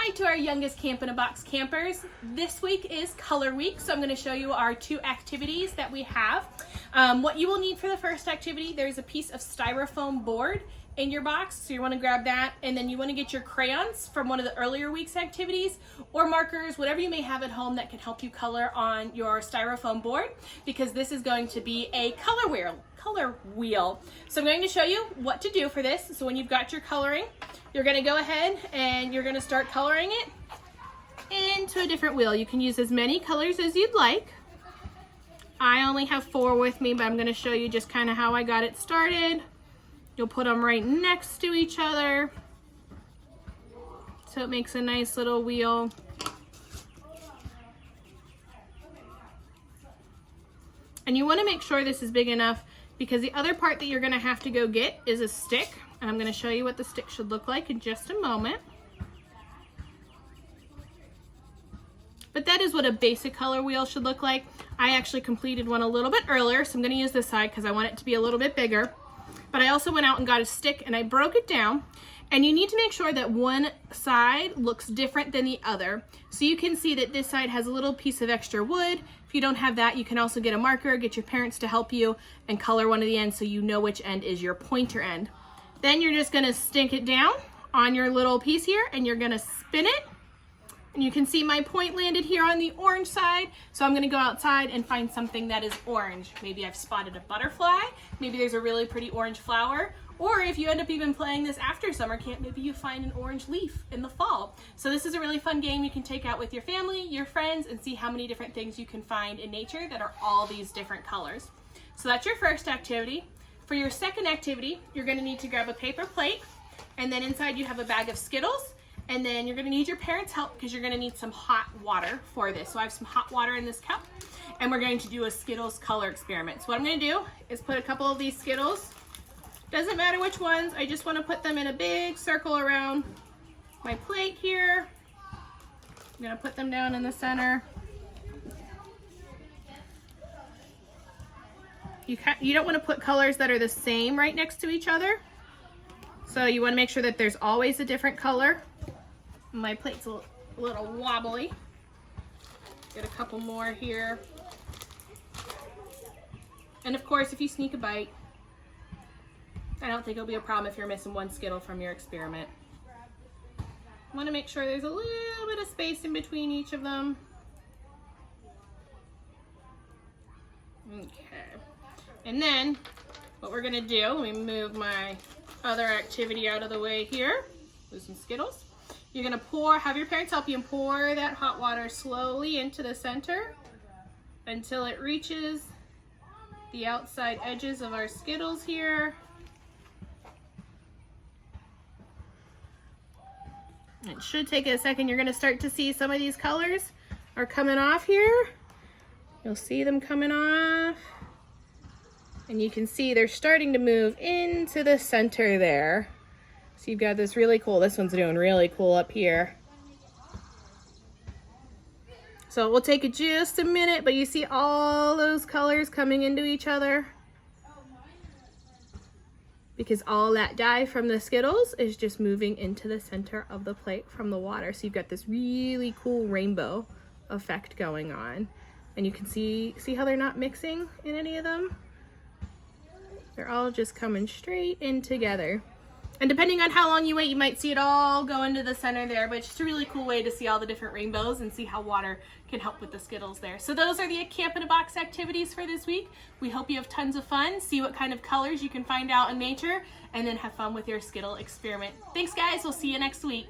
Hi to our youngest Camp in a Box campers. This week is Color Week, so I'm going to show you our 2 activities that we have. What you will need for the first activity, there's a piece of styrofoam board in your box, so you want to grab that, and then you want to get your crayons from one of the earlier week's activities, or markers, whatever you may have at home that can help you color on your styrofoam board, because this is going to be a color wheel. So I'm going to show you what to do for this. So when you've got your coloring, you're going to go ahead and you're going to start coloring it into a different wheel. You can use as many colors as you'd like. I only have 4 with me, but I'm going to show you just kind of how I got it started. You'll put them right next to each other, so it makes a nice little wheel. And you want to make sure this is big enough, because the other part that you're going to have to go get is a stick. And I'm going to show you what the stick should look like in just a moment. But that is what a basic color wheel should look like. I actually completed one a little bit earlier, so I'm going to use this side because I want it to be a little bit bigger. But I also went out and got a stick and I broke it down. And you need to make sure that one side looks different than the other. So you can see that this side has a little piece of extra wood. If you don't have that, you can also get a marker, get your parents to help you, and color one of the ends so you know which end is your pointer end. Then you're just gonna stick it down on your little piece here and you're gonna spin it. And you can see my point landed here on the orange side. So I'm gonna go outside and find something that is orange. Maybe I've spotted a butterfly. Maybe there's a really pretty orange flower. Or if you end up even playing this after summer camp, maybe you find an orange leaf in the fall. So this is a really fun game you can take out with your family, your friends, and see how many different things you can find in nature that are all these different colors. So that's your first activity. For your second activity, you're gonna need to grab a paper plate, and then inside you have a bag of Skittles, and then you're gonna need your parents' help because you're gonna need some hot water for this. So I have some hot water in this cup, and we're going to do a Skittles color experiment. So what I'm gonna do is put a couple of these Skittles, doesn't matter which ones, I just wanna put them in a big circle around my plate here. I'm gonna put them down in the center. You don't wanna put colors that are the same right next to each other. So you wanna make sure that there's always a different color. My plate's a little wobbly. Get a couple more here. And of course, if you sneak a bite, I don't think it'll be a problem if you're missing one Skittle from your experiment. I want to make sure there's a little bit of space in between each of them. Okay. And then what we're going to do, let me move my other activity out of the way here. With some Skittles. You're going to have your parents help you and pour that hot water slowly into the center until it reaches the outside edges of our Skittles here. It should take a second. You're going to start to see some of these colors are coming off here. You'll see them coming off. And you can see they're starting to move into the center there. So you've got this really cool, this one's doing really cool up here. So it will take just a minute, but you see all those colors coming into each other, because all that dye from the Skittles is just moving into the center of the plate from the water. So you've got this really cool rainbow effect going on. And you can see how they're not mixing in any of them? They're all just coming straight in together. And depending on how long you wait, you might see it all go into the center there, but it's just a really cool way to see all the different rainbows and see how water can help with the Skittles there. So those are the Camp in a Box activities for this week. We hope you have tons of fun, see what kind of colors you can find out in nature, and then have fun with your Skittle experiment. Thanks guys, we'll see you next week.